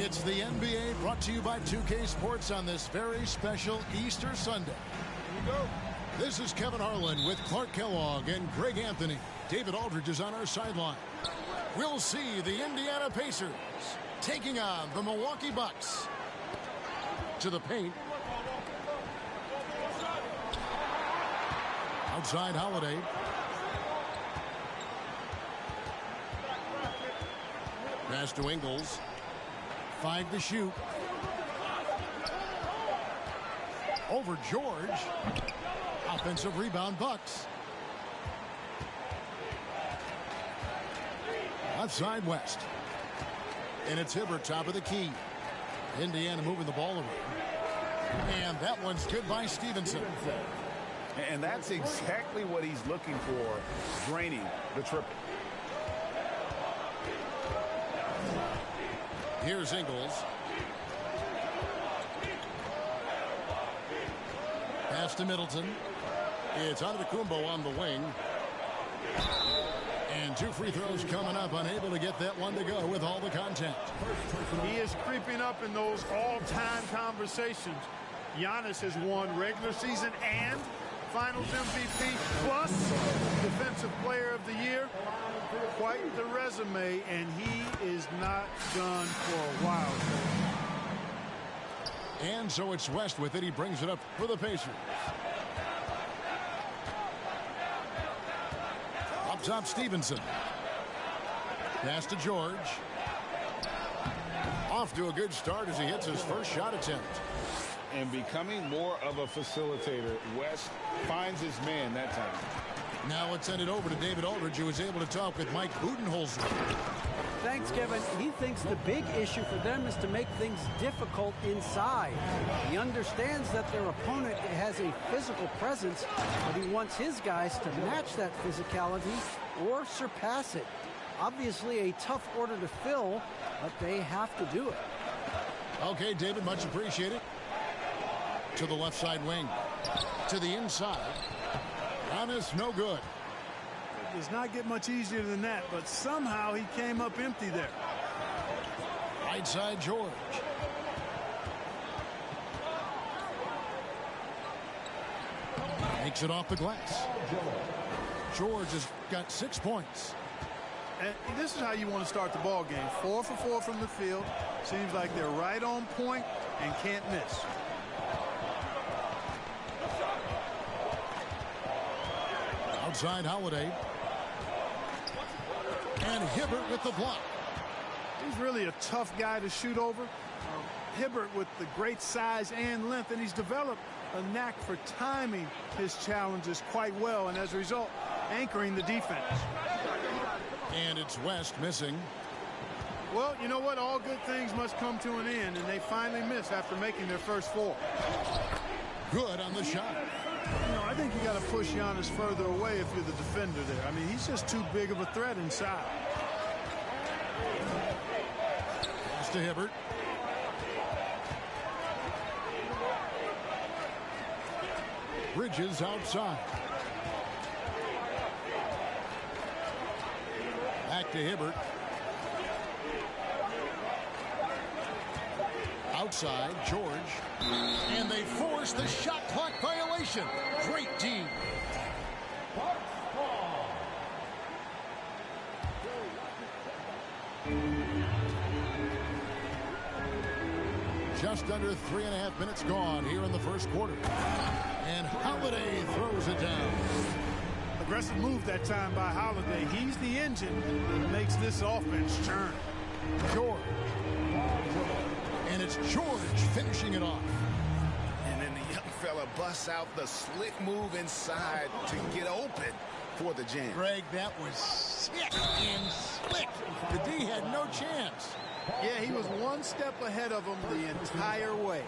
It's the NBA brought to you by 2K Sports on this very special Easter Sunday. Here we go. This is Kevin Harlan with Clark Kellogg and Greg Anthony. David Aldridge is on our sideline. We'll see the Indiana Pacers taking on the Milwaukee Bucks. To the paint. Outside Holiday. Pass to Ingles. 5 to shoot. Over George. Offensive rebound, Bucks. Left side, West. And it's Hibbert, top of the key. Indiana moving the ball around. And that one's good by Stevenson. And that's exactly what he's looking for, draining the triple. Here's Ingles. Pass to Middleton. It's Antetokounmpo on the wing. And 2 free throws coming up. Unable to get that one to go with all the contact. He is creeping up in those all-time conversations. Giannis has won regular season and Finals MVP plus Defensive Player of the Year. Quite the resume, and he is not done for a while. And so it's West with it. He brings it up for the Pacers. Up top, Stevenson. Pass to George. Off to a good start as he hits his first shot attempt. And becoming more of a facilitator, West finds his man that time. Now let's send it over to David Aldridge, who was able to talk with Mike Budenholzer. Thanks, Kevin. He thinks the big issue for them is to make things difficult inside. He understands that their opponent has a physical presence, but he wants his guys to match that physicality or surpass it. Obviously a tough order to fill, but they have to do it. Okay, David, much appreciated. To the left side wing. To the inside. Giannis, no good. It does not get much easier than that, but somehow he came up empty there. Right side, George. Makes it off the glass. George has got 6 points. And this is how you want to start the ball game. 4 for 4 from the field. Seems like they're right on point and can't miss. Outside Holiday. And Hibbert with the block. He's really a tough guy to shoot over. Hibbert with the great size and length, and he's developed a knack for timing his challenges quite well, and as a result, anchoring the defense. And it's West missing. Well, you know what? All good things must come to an end, and they finally miss after making their first 4. Good on the shot. You know, I think you got to push Giannis further away if you're the defender there. I mean, he's just too big of a threat inside. Pass to Hibbert. Bridges outside. Back to Hibbert. Outside, George. And they force the shot clock violation. Great team. Just under 3.5 minutes gone here in the first quarter. And Holiday throws it down. Aggressive move that time by Holiday. He's the engine that makes this offense churn. George. And it's George finishing it off. And then the young fella busts out the slick move inside to get open for the jam. Greg, that was sick and slick. The D had no chance. Yeah, he was one step ahead of him the entire way.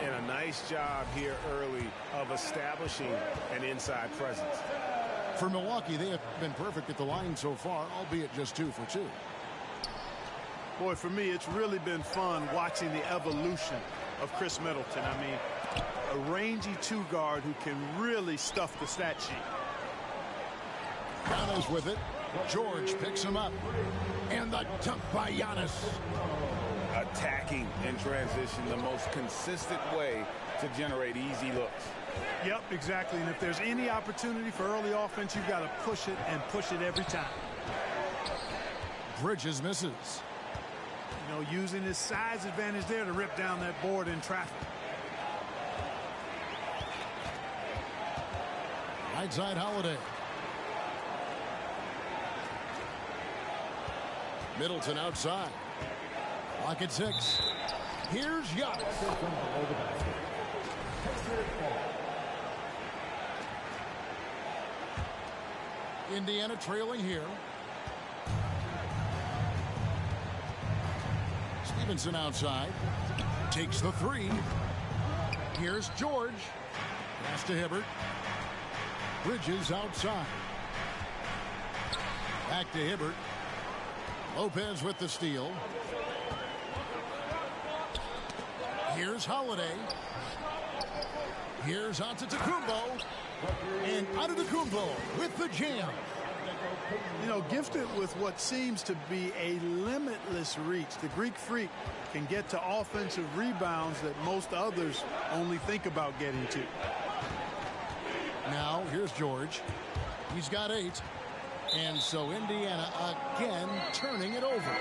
And a nice job here early of establishing an inside presence. For Milwaukee, they have been perfect at the line so far, albeit just 2 for 2. Boy, for me, it's really been fun watching the evolution of Chris Middleton. I mean, a rangy 2-guard who can really stuff the stat sheet. Giannis with it. George picks him up. And the dunk by Giannis. Attacking in transition, the most consistent way to generate easy looks. Yep, exactly. And if there's any opportunity for early offense, you've got to push it and push it every time. Bridges misses. You know, using his size advantage there to rip down that board in traffic. Right side Holiday. Middleton outside. Lock at 6. Here's Giannis. Indiana trailing here. Stevenson outside. Takes the 3. Here's George. Pass to Hibbert. Bridges outside. Back to Hibbert. Lopez with the steal. Here's Holiday. Here's Antetokounmpo. And Antetokounmpo with the jam. You know, gifted with what seems to be a limitless reach. The Greek Freak can get to offensive rebounds that most others only think about getting to. Now, here's George. He's got 8. And so Indiana again turning it over.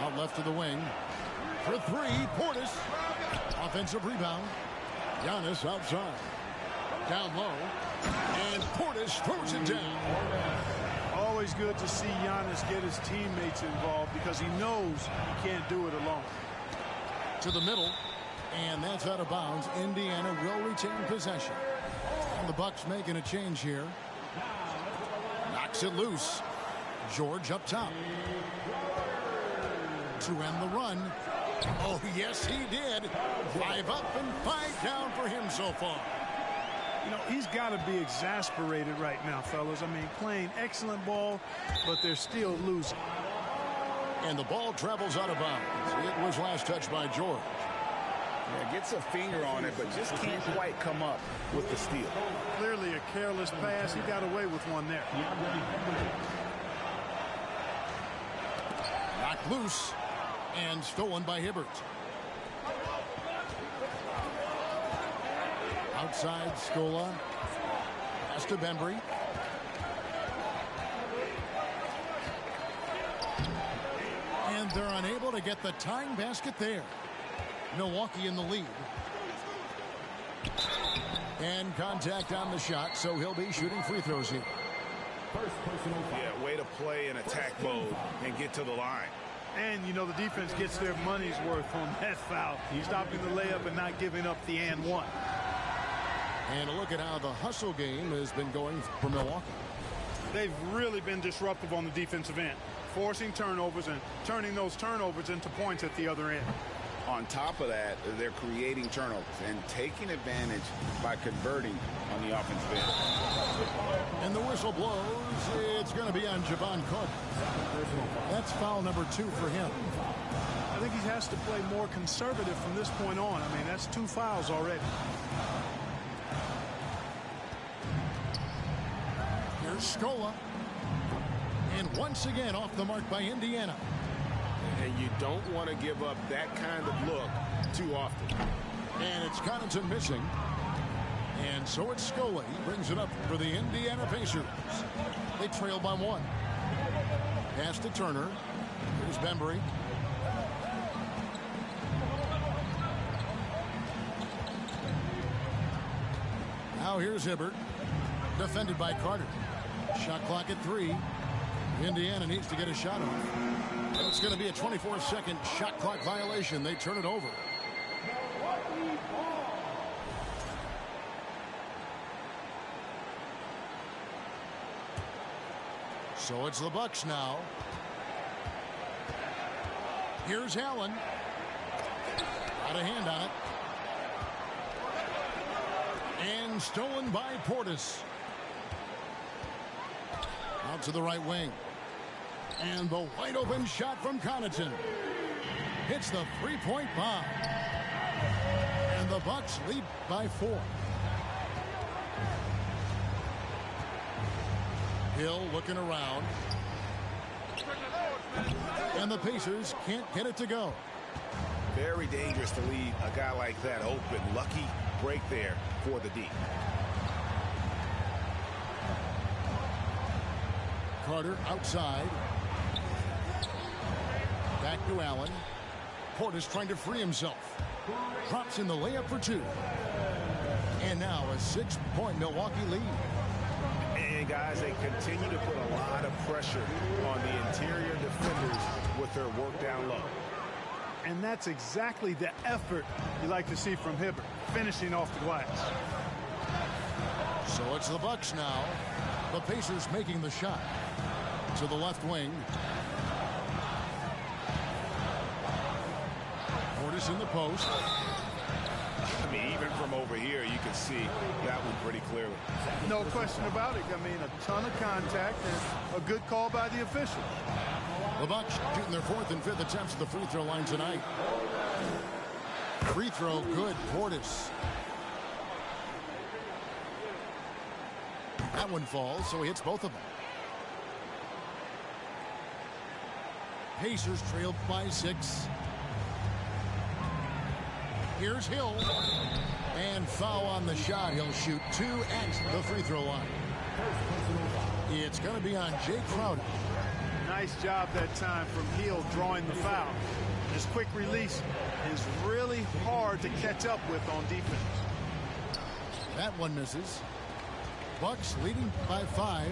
Out left to the wing. For 3, Portis. Offensive rebound. Giannis outside. Down low. And Portis throws it down. Always good to see Giannis get his teammates involved because he knows he can't do it alone. To the middle, and that's out of bounds. Indiana will retain possession. And the Bucks making a change here. Knocks it loose. George up top. To end the run. Oh, yes, he did. 5 up and 5 down for him so far. You know, he's got to be exasperated right now, fellas. I mean, playing excellent ball, but they're still losing. And the ball travels out of bounds. It was last touched by George. Yeah, gets a finger on it, but just can't quite come up with the steal. Clearly a careless pass. He got away with one there. Knocked loose and stolen by Hibbert. Outside Scola. Pass to Bembry. And they're unable to get the tying basket there. Milwaukee in the lead. And contact on the shot, so he'll be shooting free throws here. Yeah, way to play in attack mode and get to the line. And, you know, the defense gets their money's worth on that foul. Stopping the layup and not giving up the and one. And a look at how the hustle game has been going for Milwaukee. They've really been disruptive on the defensive end, forcing turnovers and turning those turnovers into points at the other end. On top of that, they're creating turnovers and taking advantage by converting on the offensive end. And the whistle blows. It's going to be on Jevon Carter. That's foul number 2 for him. I think he has to play more conservative from this point on. I mean, that's 2 fouls already. Here's Scola. And once again off the mark by Indiana. And you don't want to give up that kind of look too often. And it's Connaughton missing. And so it's Scola. He brings it up for the Indiana Pacers. They trail by 1. Pass to Turner. Here's Bembry. Now here's Hibbert. Defended by Carter. Shot clock at 3. Indiana needs to get a shot off. It's going to be a 24-second shot clock violation. They turn it over. So it's the Bucks now. Here's Allen. Got a hand on it. And stolen by Portis. Out to the right wing. And the wide open shot from Connaughton. hits the three-point bomb. And the Bucks lead by 4. Hill looking around. And the Pacers can't get it to go. Very dangerous to leave a guy like that open. Lucky break there for the D. Carter outside. Back to Allen. Portis trying to free himself. Drops in the layup for 2. And now a 6-point Milwaukee lead. And guys, they continue to put a lot of pressure on the interior defenders with their work down low. And that's exactly the effort you like to see from Hibbert, finishing off the glass. So it's the Bucks now. The Pacers making the shot. To the left wing. Portis in the post. I mean, even from over here, you can see that one pretty clearly. No question about it. I mean, a ton of contact and a good call by the official. The Bucks shooting their 4th and 5th attempts at the free throw line tonight. Free throw good. Portis. That one falls, so he hits both of them. Pacers trailed by 6. Here's Hill. And foul on the shot. He'll shoot 2 at the free throw line. It's going to be on Jay Crowder. Nice job that time from Hill drawing the foul. His quick release is really hard to catch up with on defense. That one misses. Bucks leading by 5.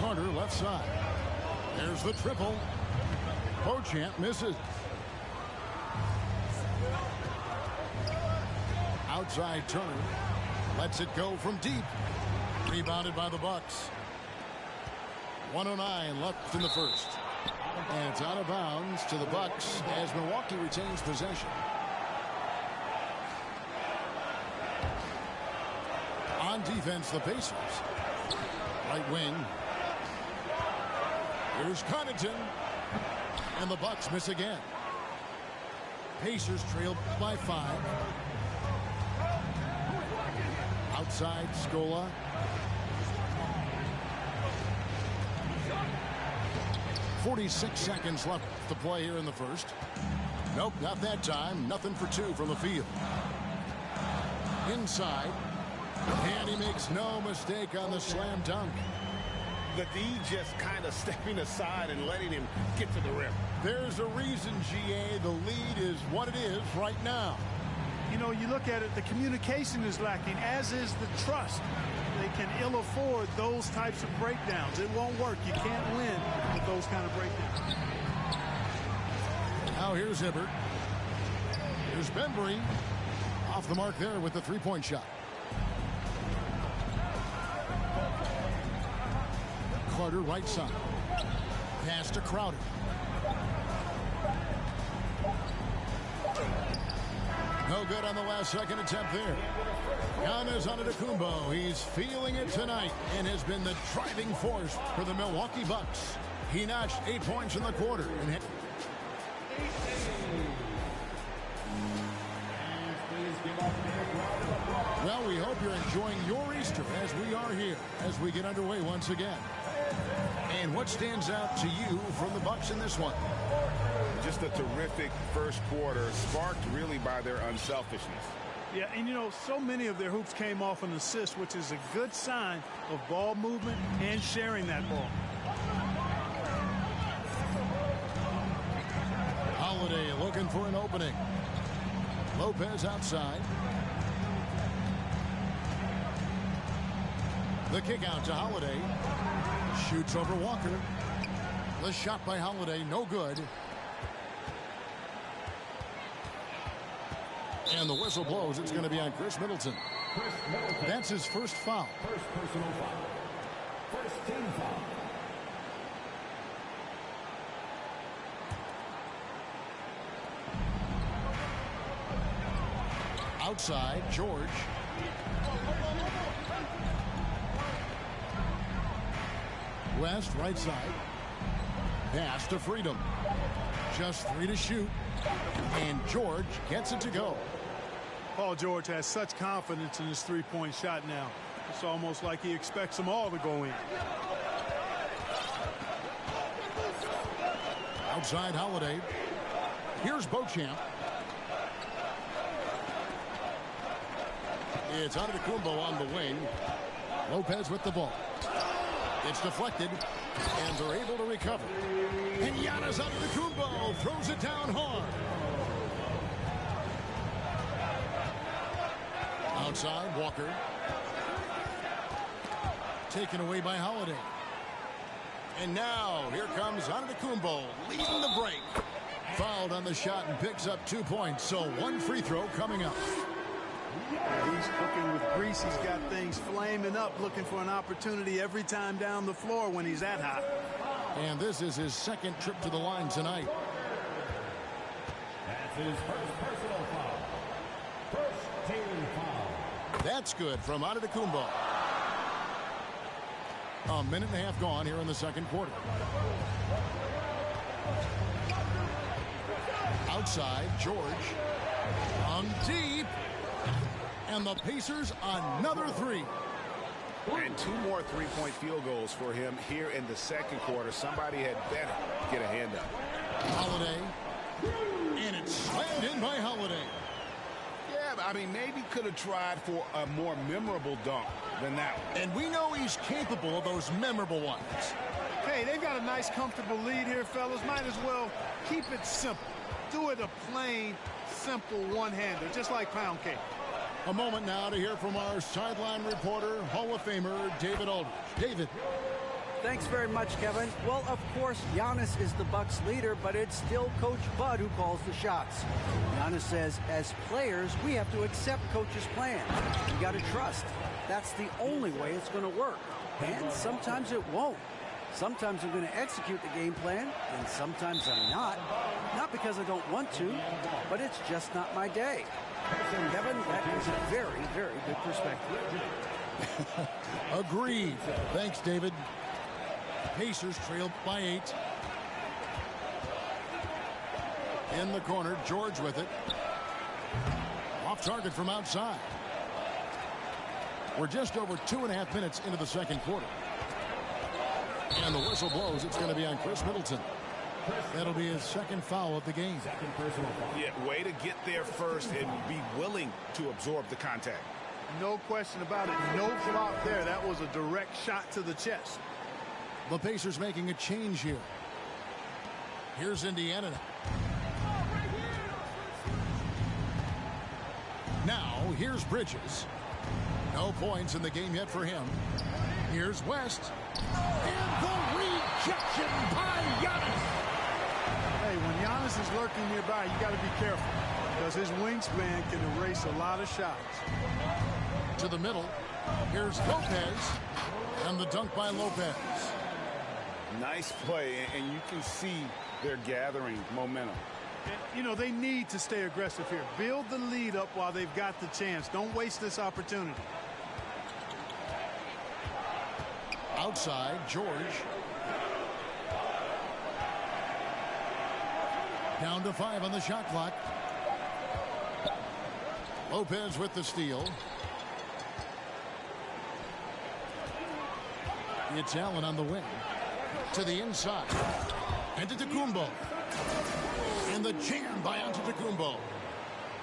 Carter left side. There's the triple. Beauchamp misses. Outside Turner. Lets it go from deep. Rebounded by the Bucks. 1:09 left in the first. And it's out of bounds to the Bucks as Milwaukee retains possession. On defense, the Pacers. Right wing. Here's Connaughton. And the Bucks miss again. Pacers trailed by 5. Outside Scola. .46 seconds left to play here in the first. Nope, not that time. Nothing for 2 from the field. Inside. And he makes no mistake on the slam dunk. The D just kind of stepping aside and letting him get to the rim. There's a reason, GA, the lead is what it is right now. You know, you look at it, the communication is lacking, as is the trust. They can ill afford those types of breakdowns. It won't work. You can't win with those kind of breakdowns. Now here's Hibbert. Here's Bembry. Off the mark there with the three-point shot. Carter right side. Pass to Crowder. No good on the last second attempt there. Giannis Antetokounmpo. He's feeling it tonight and has been the driving force for the Milwaukee Bucks. He notched 8 points in the quarter. Well, we hope you're enjoying your Easter as we are here as we get underway once again. And what stands out to you from the Bucks in this one? Just a terrific first quarter, sparked really by their unselfishness. Yeah, and you know, so many of their hoops came off an assist, which is a good sign of ball movement and sharing that ball. Holiday looking for an opening. Lopez outside. The kick out to Holiday. Shoots over Walker. The shot by Holiday, no good. And the whistle blows. It's going to be on Chris Middleton. That's his first foul. First personal foul. First team foul. Outside, George. West, right side. Pass to Freedom. Just 3 to shoot. And George gets it to go. Paul George has such confidence in his three-point shot now. It's almost like he expects them all to go in. Outside Holiday. Here's Beauchamp. It's Antetokounmpo on the wing. Lopez with the ball. It's deflected, and they're able to recover. And Giannis Antetokounmpo throws it down hard. Outside, Walker. Taken away by Holiday. And now, here comes Antetokounmpo leading the break. Fouled on the shot and picks up 2 points, so 1 free throw coming up. He's cooking with grease. He's got things flaming up, looking for an opportunity every time down the floor when he's that hot. And this is his second trip to the line tonight. That's his first personal foul. First team foul. That's good from Antetokounmpo. A minute and a half gone here in the second quarter. Outside, George. On deep. And the Pacers another 3. And 2 more three-point field goals for him here in the second quarter. Somebody had better get a hand up. Holiday. And it's slammed in by Holiday. Yeah, but I mean, maybe could have tried for a more memorable dunk than that one. And we know he's capable of those memorable ones. Hey, they've got a nice, comfortable lead here, fellas. Might as well keep it simple. Do it a plain, simple one-hander, just like pound cake. A moment now to hear from our sideline reporter, Hall of Famer David Aldridge. David. Thanks very much, Kevin. Well, of course, Giannis is the Bucks leader, but it's still Coach Bud who calls the shots. Giannis says, as players, we have to accept Coach's plan. We got to trust. That's the only way it's going to work. And sometimes it won't. Sometimes I'm going to execute the game plan, and sometimes I'm not. Not because I don't want to, but it's just not my day. Kevin, that is a very, very good perspective. Agreed. Thanks, David. Pacers trailed by 8. In the corner, George with it. Off target from outside. We're just over 2.5 minutes into the second quarter. And the whistle blows. It's going to be on Chris Middleton. That'll be his second foul of the game. Second personal foul. Yeah, way to get there first and be willing to absorb the contact. No question about it. No flop there. That was a direct shot to the chest. The Pacers making a change here. Here's Indiana. Now, here's Bridges. No points in the game yet for him. Here's West. And the rejection by Giannis. Hey, when Giannis is lurking nearby, you got to be careful because his wingspan can erase a lot of shots. To the middle. Here's Lopez. And the dunk by Lopez. Nice play, and you can see they're gathering momentum. You know, they need to stay aggressive here. Build the lead up while they've got the chance. Don't waste this opportunity. Outside, George. Down to 5 on the shot clock. Lopez with the steal. It's Allen on the wing. To the inside. Antetokounmpo. And the jam by Antetokounmpo.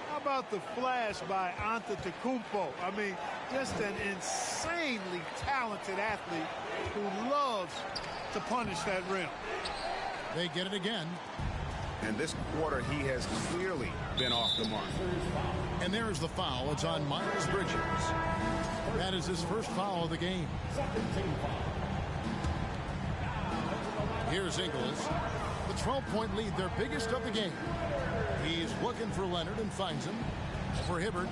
How about the flash by Antetokounmpo? I mean, just an insanely talented athlete who loves to punish that rim. They get it again. And this quarter, he has clearly been off the mark. And there's the foul. It's on Miles Bridges. That is his first foul of the game. Here's Ingles. The 12-point lead, their biggest of the game. He's looking for Leonard and finds him. For Hibbert.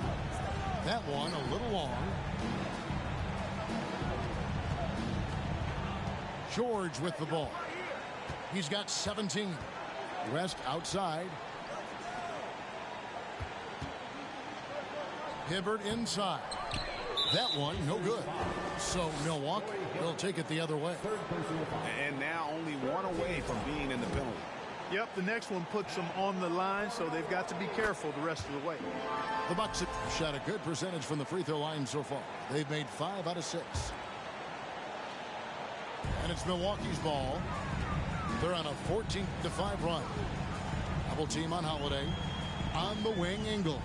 That one a little long. George with the ball. He's got 17. West outside. Hibbert inside. That one, no good. So Milwaukee will take it the other way. And now only one away from being in the penalty. Yep, the next one puts them on the line, so they've got to be careful the rest of the way. The Bucks have shot a good percentage from the free throw line so far. They've made 5 out of 6. And it's Milwaukee's ball. They're on a 14-5 run. Double team on Holiday. On the wing, Ingles.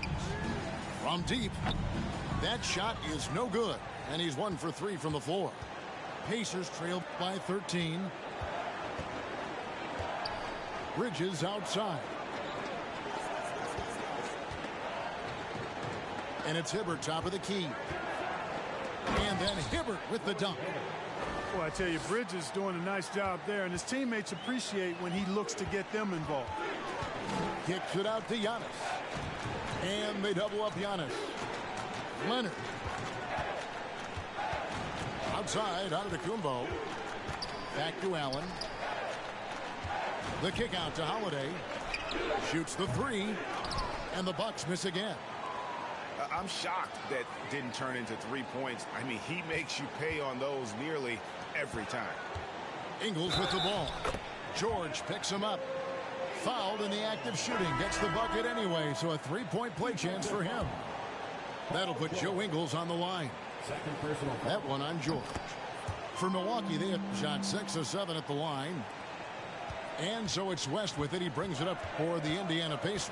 From deep. That shot is no good. And he's 1 for 3 from the floor. Pacers trail by 13. Bridges outside. And it's Hibbert top of the key. And then Hibbert with the dunk. Well, I tell you, Bridges doing a nice job there, and his teammates appreciate when he looks to get them involved. Kicks it out to Giannis. And they double up Giannis. Leonard. Outside, out of the Kumbo. Back to Allen. The kick out to Holiday. Shoots the 3. And the Bucks miss again. I'm shocked that didn't turn into 3 points. I mean, he makes you pay on those nearly every time. Ingles with the ball. George picks him up. Fouled in the act of shooting. Gets the bucket anyway, so a 3-point play chance for him. That'll put Joe Ingles on the line. That one on George. For Milwaukee, they have shot 6 of 7 at the line. And so it's West with it. He brings it up for the Indiana Pacers.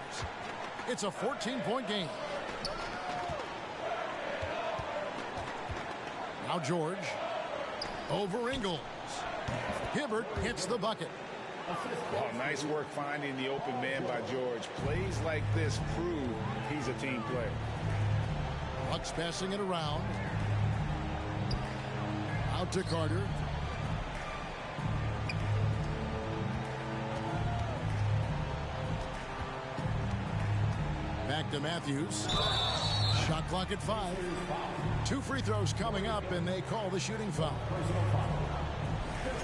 It's a 14-point game. Now George. Over Ingles. Hibbert hits the bucket. Well, nice work finding the open man by George. Plays like this prove he's a team player. Bucks passing it around. Out to Carter. Back to Matthews. Shot clock at 5. 2 free throws coming up, and they call the shooting foul.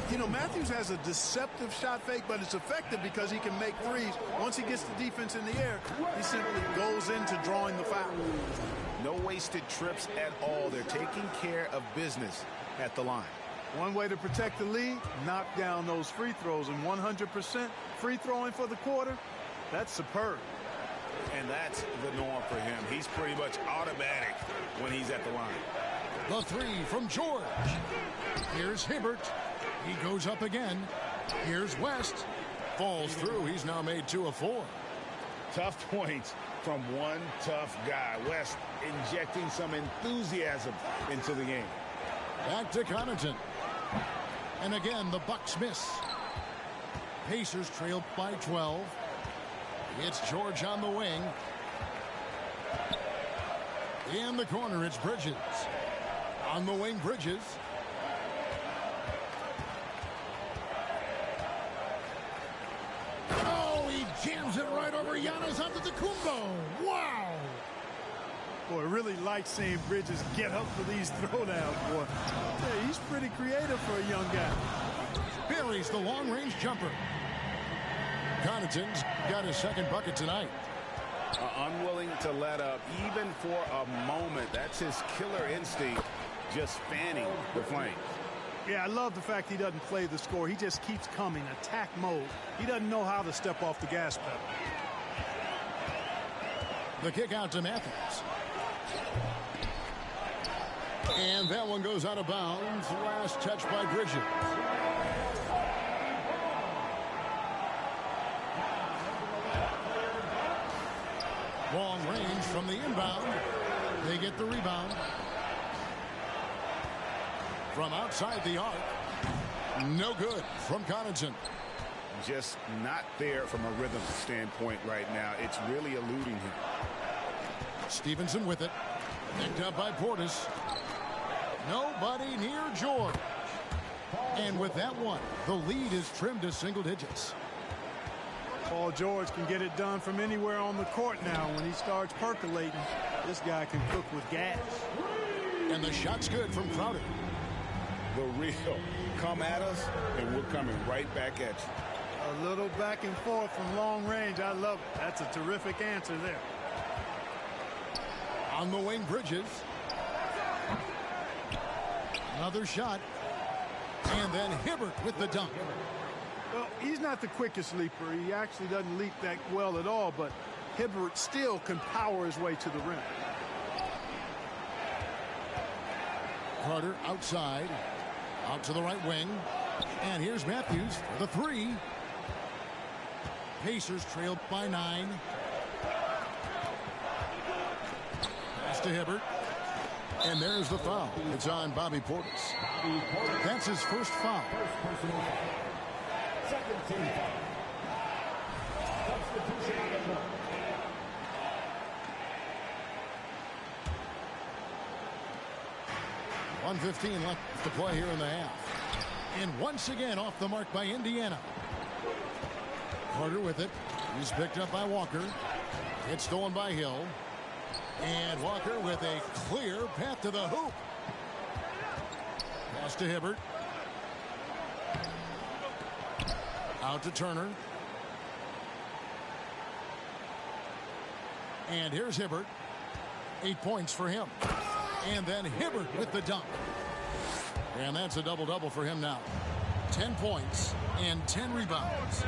You know, Matthews has a deceptive shot fake, but it's effective because he can make threes. Once he gets the defense in the air, he simply goes into drawing the foul. No wasted trips at all. They're taking care of business at the line. One way to protect the lead, knock down those free throws, and 100% free throwing for the quarter, that's superb. And that's the norm for him. He's pretty much automatic when he's at the line. The 3 from George. Here's Hibbert. He goes up again. Here's West. Falls through. He's now made 2 of 4. Tough points from one tough guy. West injecting some enthusiasm into the game. Back to Connaughton. And again, the Bucks miss. Pacers trail by 12. It's George on the wing. In the corner, it's Bridges. On the wing, Bridges. Oh, he jams it right over Giannis onto the Kumbo. Wow. Boy, I really like seeing Bridges get up for these throwdowns, boy. Yeah, he's pretty creative for a young guy. Buries the long-range jumper. Connaughton's got his second bucket tonight. Unwilling to let up even for a moment. That's his killer instinct, just fanning the flame. Yeah, I love the fact he doesn't play the score. He just keeps coming, attack mode. He doesn't know how to step off the gas pedal. The kick out to Matthews. And that one goes out of bounds. Last touch by Bridges. Long range from the inbound. They get the rebound. From outside the arc. No good from Connaughton. Just not there from a rhythm standpoint right now. It's really eluding him. Stevenson with it. Picked up by Portis. Nobody near George. And with that one, the lead is trimmed to single digits. Paul George can get it done from anywhere on the court now. When he starts percolating, this guy can cook with gas. And the shot's good from Crowder. The real come at us, and we're coming right back at you. A little back and forth from long range. I love it. That's a terrific answer there. On the wing, Bridges. Another shot. And then Hibbert with the dunk. Well, he's not the quickest leaper. He actually doesn't leap that well at all, but Hibbert still can power his way to the rim. Carter outside. Out to the right wing. And here's Matthews for the three. Pacers trail by 9. Pass to Hibbert. And there's the foul. It's on Bobby Portis. That's his first foul. Second team foul. Substitution on the court. .115 left to play here in the half. And once again off the mark by Indiana. Carter with it. He's picked up by Walker. It's stolen by Hill. And Walker with a clear path to the hoop. Pass to Hibbert. Out to Turner. And here's Hibbert. 8 points for him. And then Hibbert with the dunk. And that's a double-double for him now. 10 points and 10 rebounds.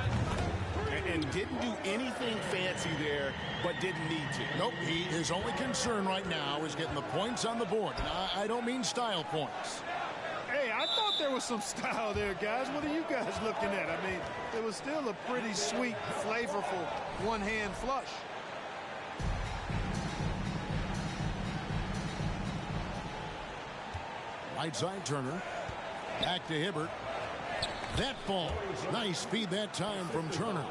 And didn't do anything fancy there, but didn't need to. Nope, his only concern right now is getting the points on the board. And I don't mean style points. Hey, I thought there was some style there, guys. What are you guys looking at? I mean, it was still a pretty sweet, flavorful one-hand flush. Right side Turner. Back to Hibbert. That ball. Nice feed that time from Turner.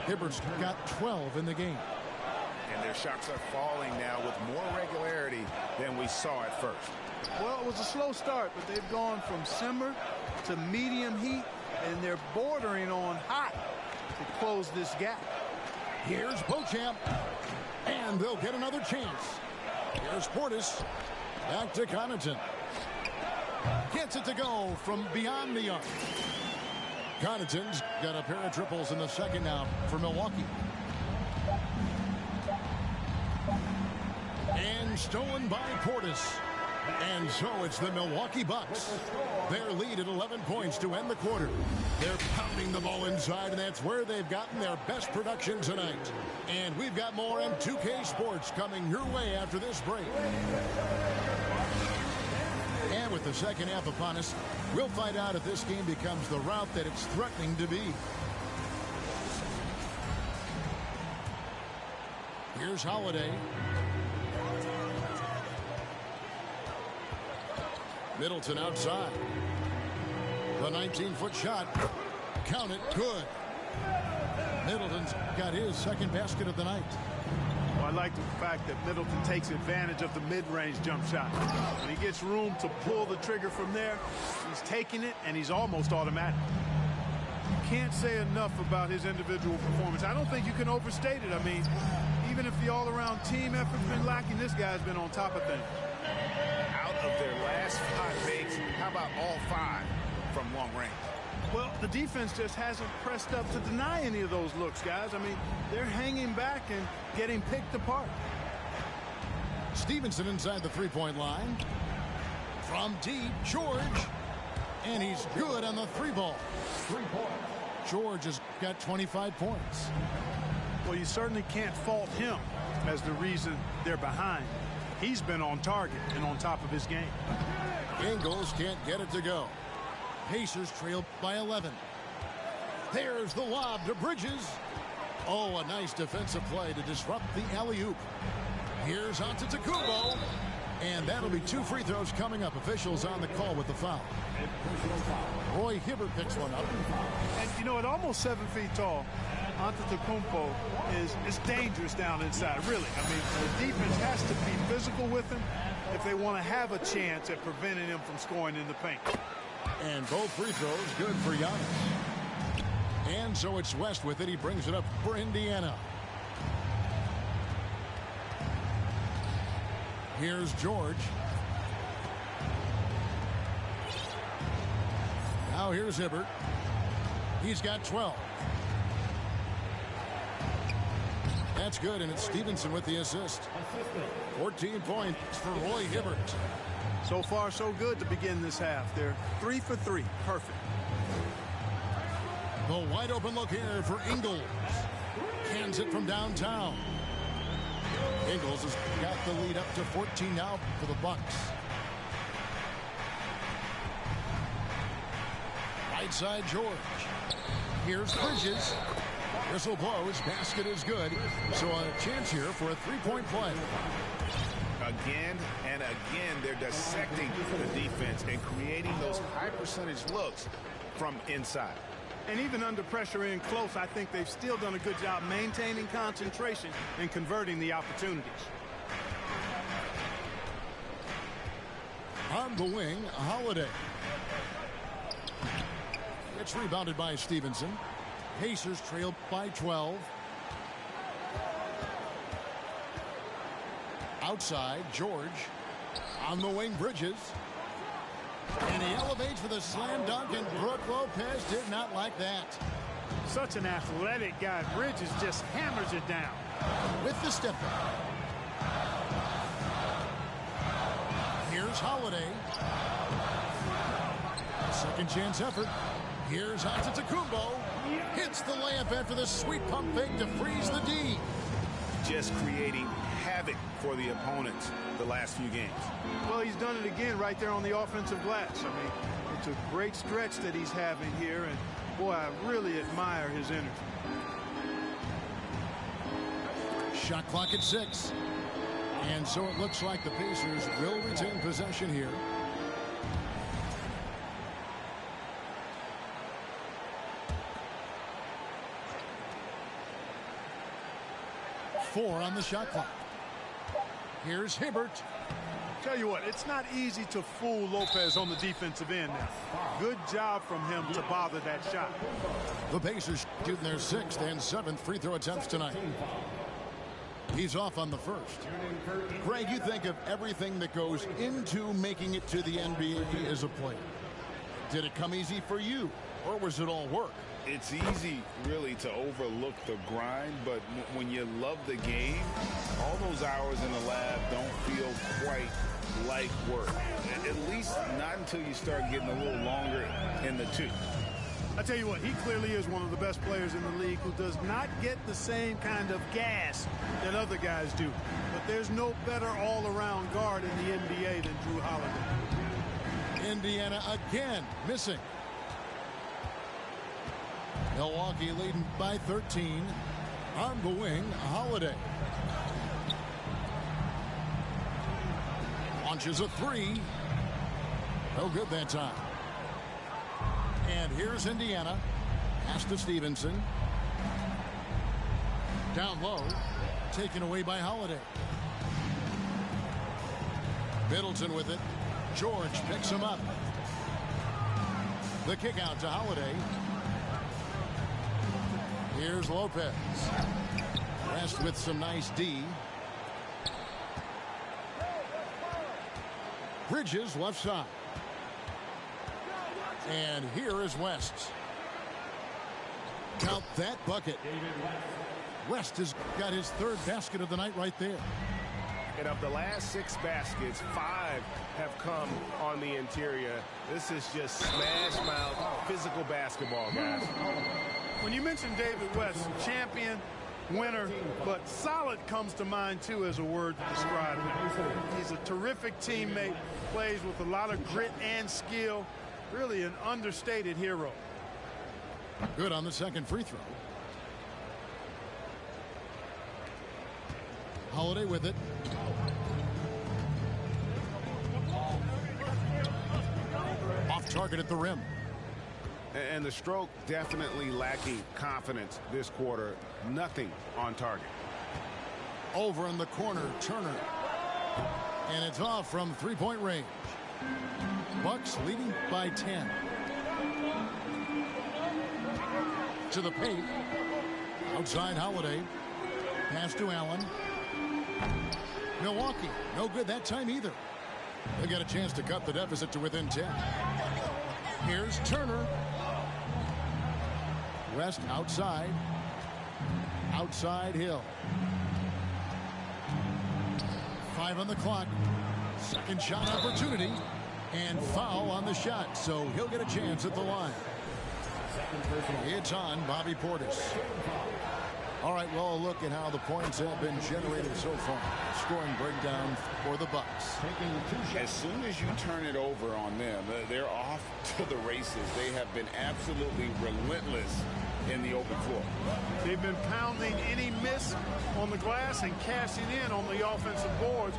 Hibbert's got 12 in the game. And their shots are falling now with more regularity than we saw at first. Well, it was a slow start, but they've gone from simmer to medium heat, and they're bordering on hot to close this gap. Here's Beauchamp. And they'll get another chance. Here's Portis. Back to Connaughton. Gets it to go from beyond the arc. Connaughton's got a pair of triples in the second now for Milwaukee. And stolen by Portis. And so it's the Milwaukee Bucks. Their lead at 11 points to end the quarter. They're pounding the ball inside, and that's where they've gotten their best production tonight. And we've got more on 2K Sports coming your way after this break. And with the second half upon us, we'll find out if this game becomes the route that it's threatening to be. Here's Holiday. Middleton outside. The 19-foot shot. Count it. Good. Middleton's got his second basket of the night. Well, I like the fact that Middleton takes advantage of the mid-range jump shot. When he gets room to pull the trigger from there, he's taking it, and he's almost automatic. You can't say enough about his individual performance. I don't think you can overstate it. I mean, even if the all-around team effort's been lacking, this guy's been on top of things. Out of their last 5 makes, how about all 5 from long range? Well, the defense just hasn't pressed up to deny any of those looks, guys. I mean, they're hanging back and getting picked apart. Stevenson inside the three-point line. From deep, George. And he's good on the 3-ball. 3 points. George has got 25 points. Well, you certainly can't fault him as the reason they're behind. He's been on target and on top of his game. Ingles can't get it to go. Pacers trail by 11. There's the lob to Bridges. Oh, a nice defensive play to disrupt the alley-oop. Here's Antetokounmpo. And that'll be 2 free throws coming up. Officials on the call with the foul. Roy Hibbert picks one up. And, you know, at almost 7 feet tall, Antetokounmpo is dangerous down inside, really. I mean, the defense has to be physical with him if they want to have a chance at preventing him from scoring in the paint. And both free throws good for Giannis. And so it's West with it. He brings it up for Indiana. Here's George. Now here's Hibbert. He's got 12. That's good, and it's Stevenson with the assist. 14 points for Roy Hibbert. So far, so good to begin this half. They're 3 for 3. Perfect. The wide open look here for Ingles. Hands it from downtown. Ingles has got the lead up to 14 now for the Bucks. Right side, George. Here's Bridges. Whistle blows. Basket is good. So a chance here for a three-point play. Again and again, they're dissecting the defense and creating those high percentage looks from inside. And even under pressure in close, I think they've still done a good job maintaining concentration and converting the opportunities. On the wing, Holiday. It's rebounded by Stevenson. Pacers trail by 12. Outside, George. On the wing, Bridges. And he elevates for the slam dunk, and Brook Lopez did not like that. Such an athletic guy. Bridges just hammers it down. With the step back. Here's Holiday. Second chance effort. Here's Antetokounmpo. Hits the layup after the sweet pump fake to freeze the D. Just creating havoc for the opponents the last few games. Well, he's done it again right there on the offensive glass. I mean, it's a great stretch that he's having here, and boy, I really admire his energy. Shot clock at 6. And so it looks like the Pacers will retain possession here. Four on the shot clock. Here's Hibbert. Tell you what, it's not easy to fool Lopez on the defensive end now. Good job from him to bother that shot. The Pacers shooting their 6th and 7th free throw attempts tonight. He's off on the first. Greg, you think of everything that goes into making it to the NBA as a player. Did it come easy for you, or was it all work? It's easy, really, to overlook the grind, but when you love the game, all those hours in the lab don't feel quite like work. At least not until you start getting a little longer in the tooth. I tell you what, he clearly is one of the best players in the league who does not get the same kind of gas that other guys do. But there's no better all-around guard in the NBA than Jrue Holiday. Indiana again missing. Milwaukee leading by 13. On the wing, Holiday. Launches a 3. No good that time. And here's Indiana. Pass to Stevenson. Down low. Taken away by Holiday. Middleton with it. George picks him up. The kick out to Holiday. Here's Lopez. West with some nice D. Bridges left side. And here is West. Count that bucket. West has got his 3rd basket of the night right there. And of the last 6 baskets, 5 have come on the interior. This is just smash mouth physical basketball, guys. When you mention David West, champion, winner, but solid comes to mind, too, as a word to describe him. He's a terrific teammate, plays with a lot of grit and skill. Really an understated hero. Good on the second free throw. Holiday with it. Off target at the rim. And the stroke definitely lacking confidence this quarter. Nothing on target. Over in the corner, Turner. And it's off from three-point range. Bucks leading by 10. To the paint. Outside Holiday. Pass to Allen. Milwaukee, no good that time either. They got a chance to cut the deficit to within 10. Here's Turner. West outside. Outside Hill. 5 on the clock. Second shot opportunity. And foul on the shot, so he'll get a chance at the line. It's on Bobby Portis. All right, well, a look at how the points have been generated so far. Scoring breakdown for the Bucks. As soon as you turn it over on them, they're off to the races. They have been absolutely relentless in the open floor. They've been pounding any miss on the glass and cashing in on the offensive boards.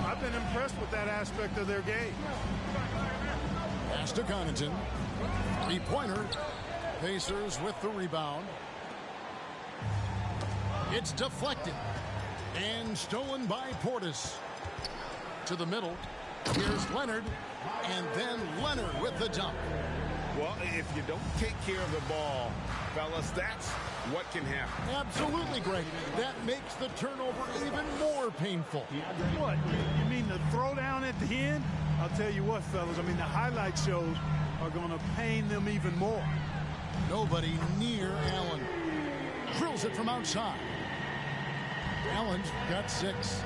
I've been impressed with that aspect of their game. Pass to Connaughton. Three-pointer. Pacers with the rebound. It's deflected and stolen by Portis. To the middle. Here's Leonard. And then Leonard with the dunk. Well, if you don't take care of the ball, fellas, that's what can happen. Absolutely, Greg. That makes the turnover even more painful. What? You mean the throwdown at the end? I'll tell you what, fellas. I mean, the highlight shows are going to pain them even more. Nobody near Allen. Drills it from outside. Allen's got 6.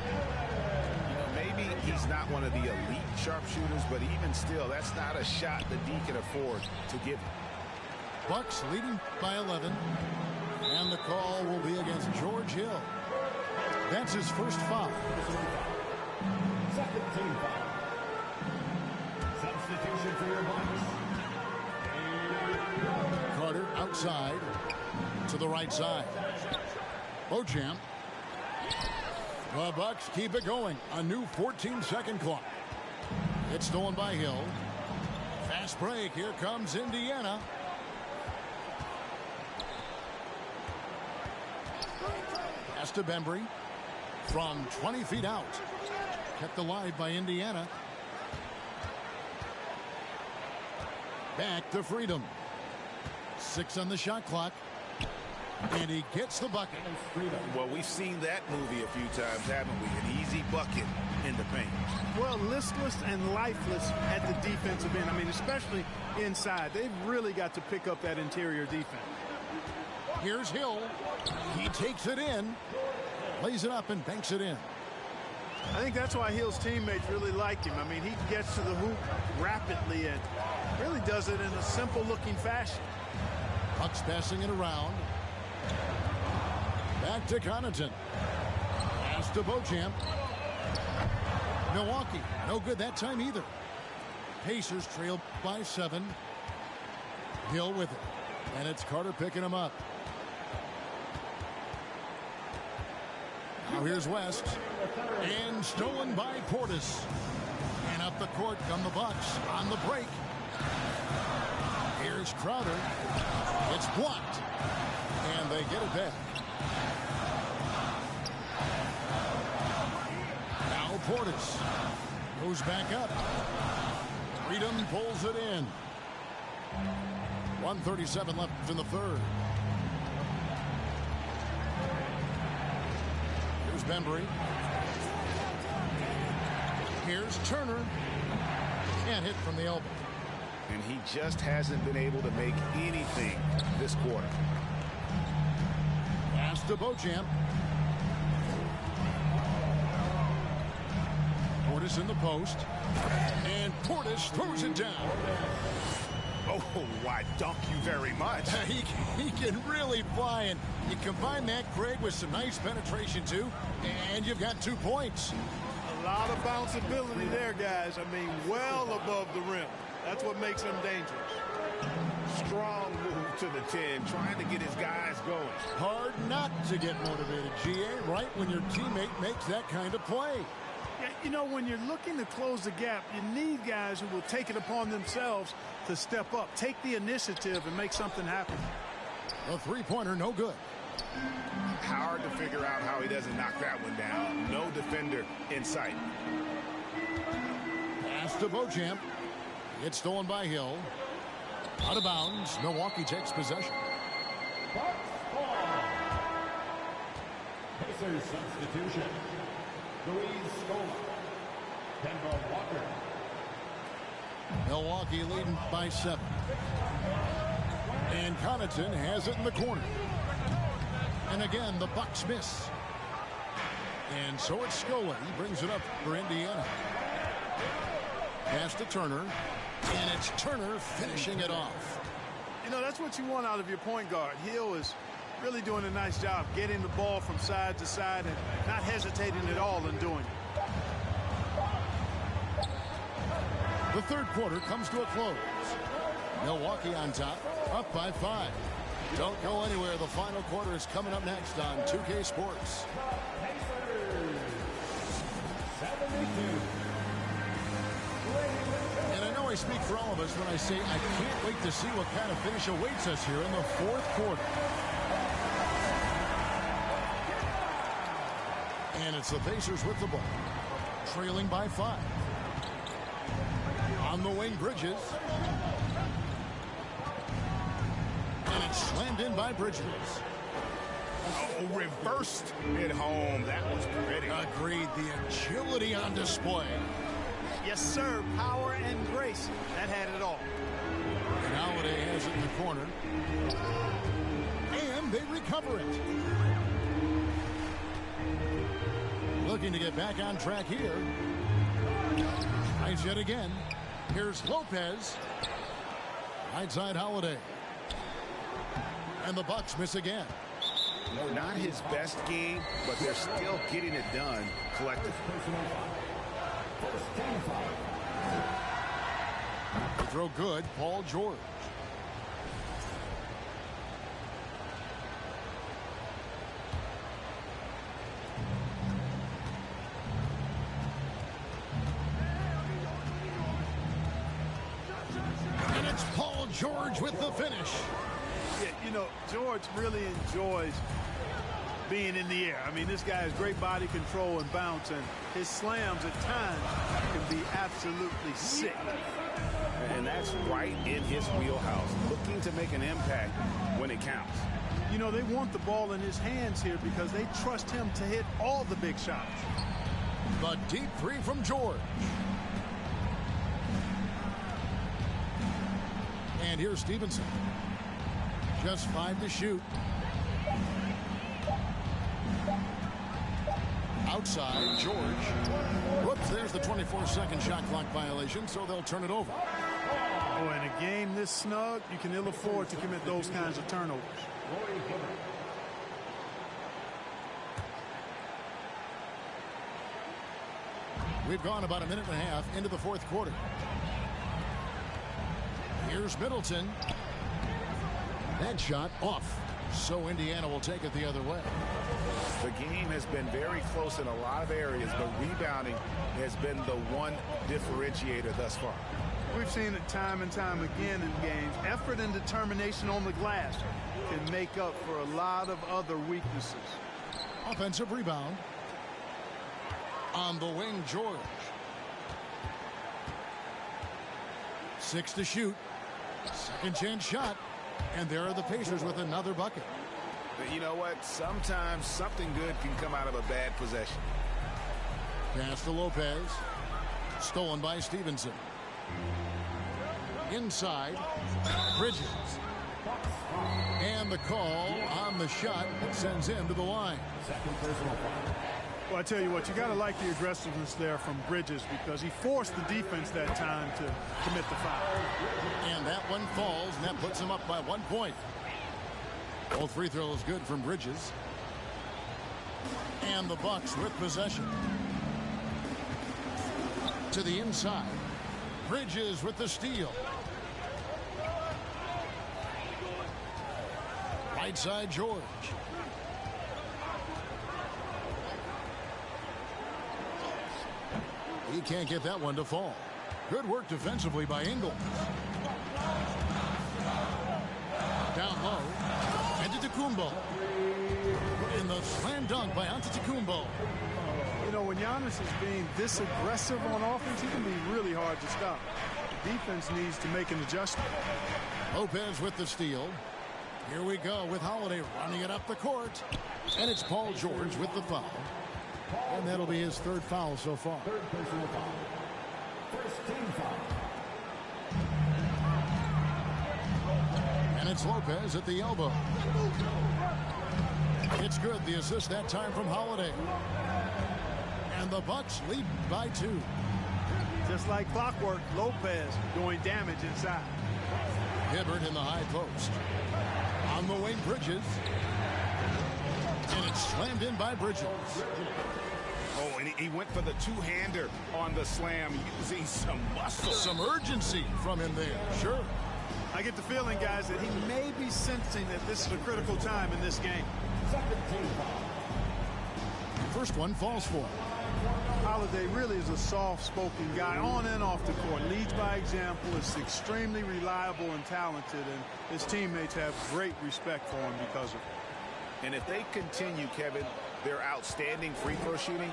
Maybe he's not one of the elite sharpshooters, but even still, that's not a shot that he can afford to give him. Bucks leading by 11. And the call will be against George Hill. That's his first foul. Second team foul. Substitution for your Bucks. Carter outside to the right side. Beauchamp. The Bucks keep it going. A new 14-second clock. It's stolen by Hill. Fast break. Here comes Indiana. Pass to Bembry from 20 feet out. Kept alive by Indiana. Back to Freedom. 6 on the shot clock. And he gets the bucket. Well, we've seen that movie a few times, haven't we? An easy bucket in the paint. Well, listless and lifeless at the defensive end. I mean, especially inside. They've really got to pick up that interior defense. Here's Hill. He takes it in. Lays it up and banks it in. I think that's why Hill's teammates really like him. I mean, he gets to the hoop rapidly and really does it in a simple-looking fashion. Bucks passing it around. Back to Connaughton. Pass to Beauchamp. Milwaukee, no good that time either. Pacers trail by 7. Hill with it. And it's Carter picking him up. Now here's West. And stolen by Portis. And up the court come the Bucks on the break. Here's Crowder. It's blocked. And they get it back. Now Portis goes back up. Freedom pulls it in. 1:37 left in the third. Here's Bembry. Here's Turner. Can't hit from the elbow. And he just hasn't been able to make anything this quarter. Pass to Beauchamp. Portis in the post. And Portis throws it down. Oh, why, dunk you very much. He can really fly, and you combine that, Craig, with some nice penetration, too, and you've got 2 points. A lot of bounceability there, guys. I mean, well above the rim. That's what makes him dangerous. Strong move to the 10, trying to get his guys going. Hard not to get motivated, GA, right when your teammate makes that kind of play. Yeah, you know, when you're looking to close the gap, you need guys who will take it upon themselves to step up, take the initiative, and make something happen. A three-pointer, no good. Hard to figure out how he doesn't knock that one down. No defender in sight. Pass to Beauchamp. It's stolen by Hill. Out of bounds. Milwaukee takes possession. Pacers substitution. Luis Scola. Kemba Walker. Milwaukee leading by 7. And Connaughton has it in the corner. And again, the Bucks miss. And so it's Scola. He brings it up for Indiana. Pass to Turner. And it's Turner finishing it off. You know, that's what you want out of your point guard. Hill is really doing a nice job getting the ball from side to side and not hesitating at all in doing it. The third quarter comes to a close. Milwaukee on top, up by 5. Don't go anywhere. The final quarter is coming up next on 2K Sports. And I know I speak for all of us when I say I can't wait to see what kind of finish awaits us here in the fourth quarter. And it's the Pacers with the ball, trailing by 5. On the wing, Bridges. And it's slammed in by Bridges. Oh, reversed it home. That was pretty. Agreed. The agility on display. Yes, sir. Power and grace. That had it all. And Holiday has it in the corner. And they recover it. Looking to get back on track here. Tries yet again. Here's Lopez. Right side Holiday. And the Bucks miss again. No, not his best game, but they're still getting it done collectively. The throw good, Paul George. And it's Paul George with the finish. Yeah, you know, George really enjoys being in the air. I mean, this guy has great body control and bounce, and his slams at times can be absolutely sick. And that's right in his wheelhouse, looking to make an impact when it counts. You know, they want the ball in his hands here because they trust him to hit all the big shots. The deep three from George. And here's Stevenson. Just 5 to shoot. Outside, George. Whoops, there's the 24-second shot clock violation, so they'll turn it over. Oh, in a game this snug, you can ill afford to commit those kinds of turnovers. We've gone about a minute and a half into the fourth quarter. Here's Middleton. That shot off. So Indiana will take it the other way. The game has been very close in a lot of areas, but rebounding has been the one differentiator thus far. We've seen it time and time again in games. Effort and determination on the glass can make up for a lot of other weaknesses. Offensive rebound. On the wing, George. 6 to shoot. Second chance shot. And there are the Pacers with another bucket. But you know what? Sometimes something good can come out of a bad possession. Pass to Lopez. Stolen by Stevenson. Inside. Bridges. And the call on the shot that sends him to the line. Well, I tell you what, you got to like the aggressiveness there from Bridges because he forced the defense that time to commit the foul. And that one falls, and that puts him up by 1 point. Both free throws good from Bridges. And the Bucks with possession. To the inside. Bridges with the steal. Right side, George. He can't get that one to fall. Good work defensively by Ingles. Down low. Antetokounmpo. And the slam dunk by Antetokounmpo. You know, when Giannis is being this aggressive on offense, he can be really hard to stop. The defense needs to make an adjustment. Lopez with the steal. Here we go with Holiday running it up the court. And it's Paul George with the foul. And that'll be his third foul so far. Third personal foul. First team foul. And it's Lopez at the elbow. It's good. The assist that time from Holiday. And the Bucks lead by 2. Just like clockwork, Lopez doing damage inside. Hibbert in the high post. On the wing, Bridges. And it's slammed in by Bridges. Oh, and he went for the two-hander on the slam, using some muscle. Some urgency from him there, sure. I get the feeling, guys, that he may be sensing that this is a critical time in this game. First one falls for him. Holiday really is a soft-spoken guy on and off the court. Leads by example, is extremely reliable and talented, and his teammates have great respect for him because of it. And if they continue, Kevin, their outstanding free throw shooting,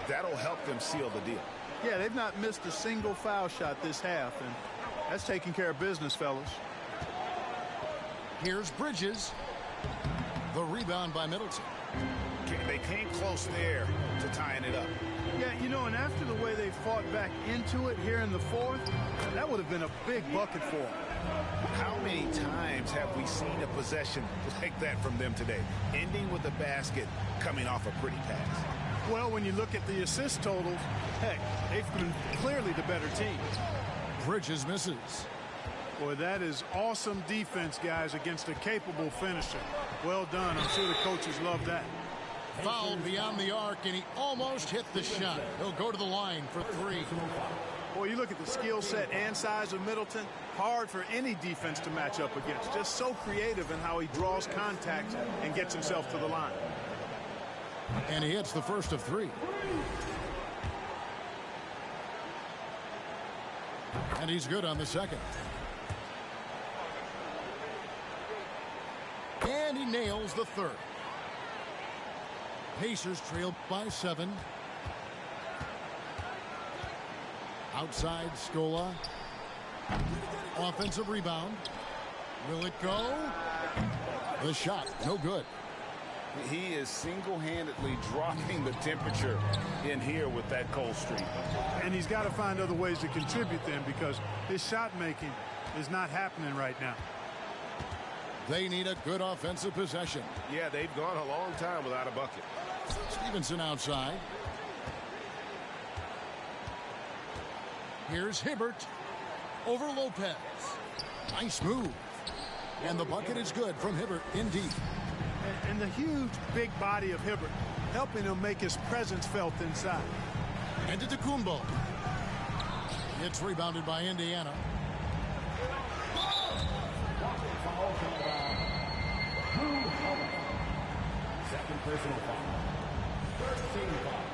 that'll help them seal the deal. Yeah, they've not missed a single foul shot this half, and that's taking care of business, fellas. Here's Bridges. The rebound by Middleton. They came close there to tying it up. Yeah, you know, and after the way they fought back into it here in the fourth, that would have been a big bucket for them. How many times have we seen a possession like that from them today, ending with a basket coming off a pretty pass? Well, when you look at the assist totals, heck, they've been clearly the better team. Bridges misses. Boy, that is awesome defense, guys, against a capable finisher. Well done. I'm sure the coaches love that. Fouled beyond the arc, and he almost hit the shot. He'll go to the line for three. Boy, you look at the skill set and size of Middleton, hard for any defense to match up against. Just so creative in how he draws contact and gets himself to the line. And he hits the first of three. And he's good on the second. And he nails the third. Pacers trail by 7. Outside Scola. Offensive rebound. Will it go? The shot, no good. He is single-handedly dropping the temperature in here with that cold streak. And he's got to find other ways to contribute then, because his shot making is not happening right now. They need a good offensive possession. Yeah, they've gone a long time without a bucket. Stevenson outside. Here's Hibbert over Lopez. Nice move. And the bucket is good from Hibbert indeed. And the huge big body of Hibbert helping him make his presence felt inside. And to Tecumbo. It's rebounded by Indiana. Second personal foul. First team foul.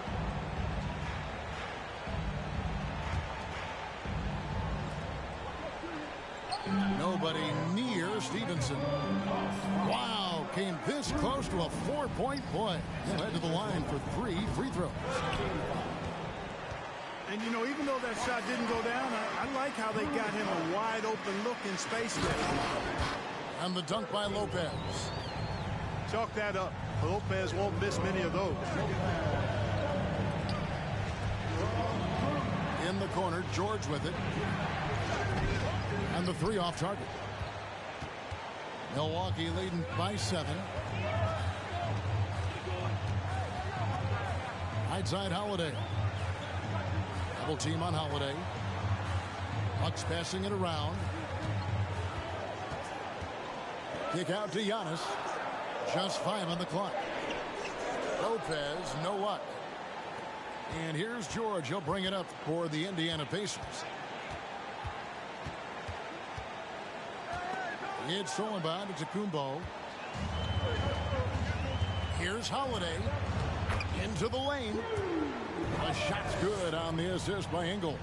Nobody near Stevenson. Wow, came this close to a 4-point play. He'll head to the line for 3 free throws. And, you know, even though that shot didn't go down, I like how they got him a wide open look in space there. And the dunk by Lopez. Chalk that up. Lopez won't miss many of those. In the corner, George with it. And the 3 off target. Milwaukee leading by 7. Right side Holiday. Double team on Holiday. Bucks passing it around. Kick out to Giannis. Just 5 on the clock. Lopez, no luck. And here's George. He'll bring it up for the Indiana Pacers. It's stolen by Tecumbo. Here's Holiday. Into the lane. The shot's good on the assist by Engel.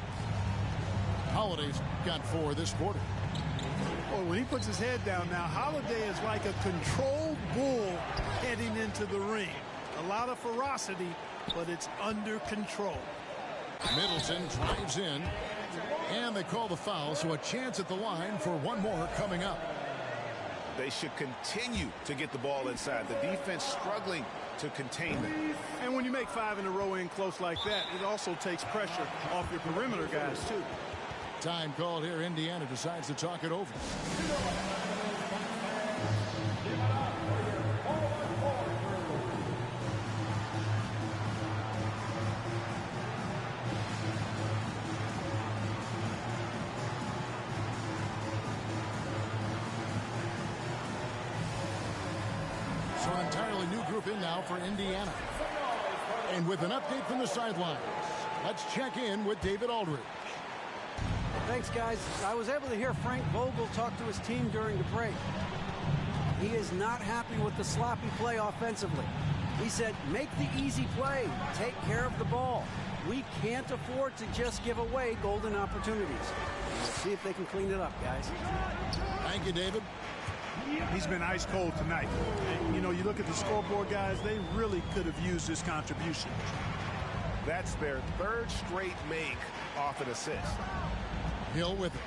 Holiday's got 4 this quarter. Oh, when he puts his head down now, Holiday is like a controlled bull heading into the ring. A lot of ferocity, but it's under control. Middleton drives in. And they call the foul, so a chance at the line for one more coming up. They should continue to get the ball inside. The defense struggling to contain them. And when you make 5 in a row in close like that, it also takes pressure off your perimeter guys, too. Time called here. Indiana decides to talk it over. in now for Indiana. And with an update from the sidelines, let's check in with David Aldridge. Thanks, guys. I was able to hear Frank Vogel talk to his team during the break. He is not happy with the sloppy play offensively. He said, make the easy play. Take care of the ball. We can't afford to just give away golden opportunities. Let's see if they can clean it up, guys. Thank you, David. He's been ice cold tonight. And, you know, you look at the scoreboard, guys, they really could have used this contribution. That's their third straight make off an assist. Hill with it.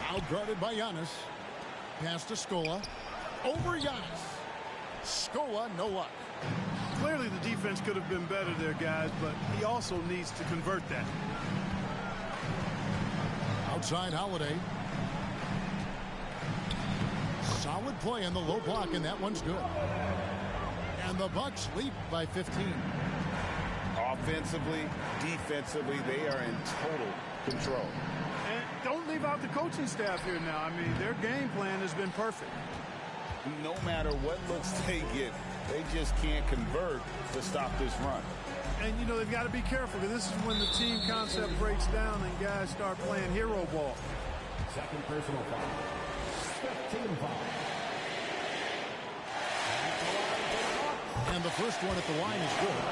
Out guarded by Giannis. Pass to Scola. Over Giannis. Scola, no luck. Clearly the defense could have been better there, guys, but he also needs to convert that. Outside Holiday. Solid play in the low block, and that one's good. And the Bucks lead by 15. Offensively, defensively, they are in total control. And don't leave out the coaching staff here now. I mean, their game plan has been perfect. No matter what looks they get, they just can't convert to stop this run. And, you know, they've got to be careful, because this is when the team concept breaks down and guys start playing hero ball. Second personal foul. Team foul. And the first one at the line is good.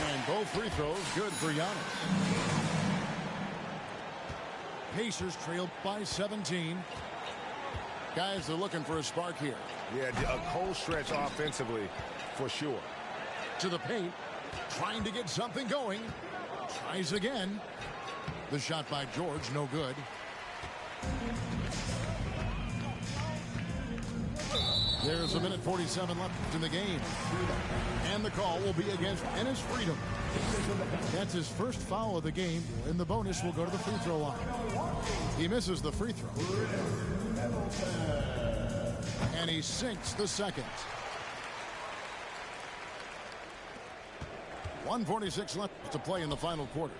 And both free throws good for Giannis. Pacers trailed by 17. Guys, they're looking for a spark here. Yeah, a cold stretch offensively for sure. To the paint, trying to get something going. Tries again. The shot by George, no good. There's a minute 47 left in the game. And the call will be against Enes Freedom. That's his first foul of the game, and the bonus will go to the free throw line. He misses the free throw. And he sinks the second. 1:46 left to play in the final quarter.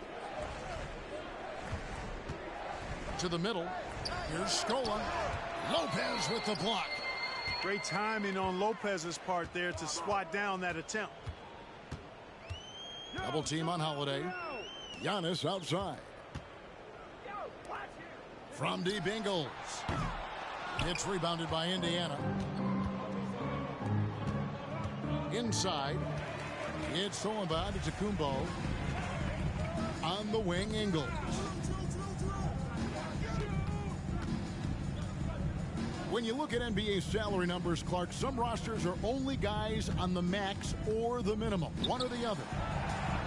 To the middle. Here's Scola. Lopez with the block. Great timing on Lopez's part there to swat down that attempt. Double team on Holiday. Giannis outside. From deep Ingles. It's rebounded by Indiana. Inside. It's stolen by Antetokounmpo. On the wing, Ingles. When you look at NBA salary numbers, Clark, some rosters are only guys on the max or the minimum, one or the other.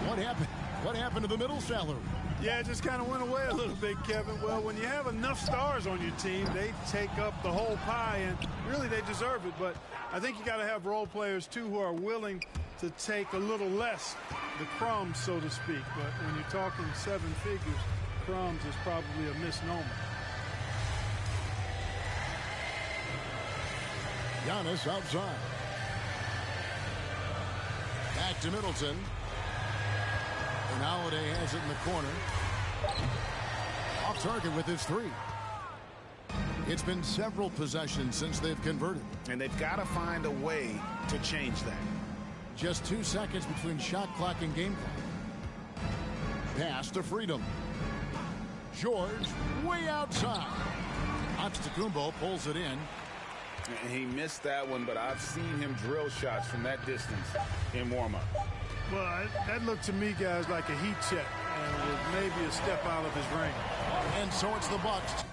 What happened? What happened to the middle salary? Yeah, it just kind of went away a little bit, Kevin. Well, when you have enough stars on your team, they take up the whole pie, and really they deserve it. But I think you got to have role players, too, who are willing to take a little less, the crumbs, so to speak. But when you're talking seven figures, crumbs is probably a misnomer. Giannis outside. Back to Middleton. And Holiday has it in the corner. Off target with his three. It's been several possessions since they've converted. And they've got to find a way to change that. Just 2 seconds between shot clock and game clock. Pass to Freedom. George way outside. Antetokounmpo pulls it in. He missed that one, but I've seen him drill shots from that distance in warm-up. Well, that looked to me, guys, like a heat check, and with maybe a step out of his range. And so it's the Bucks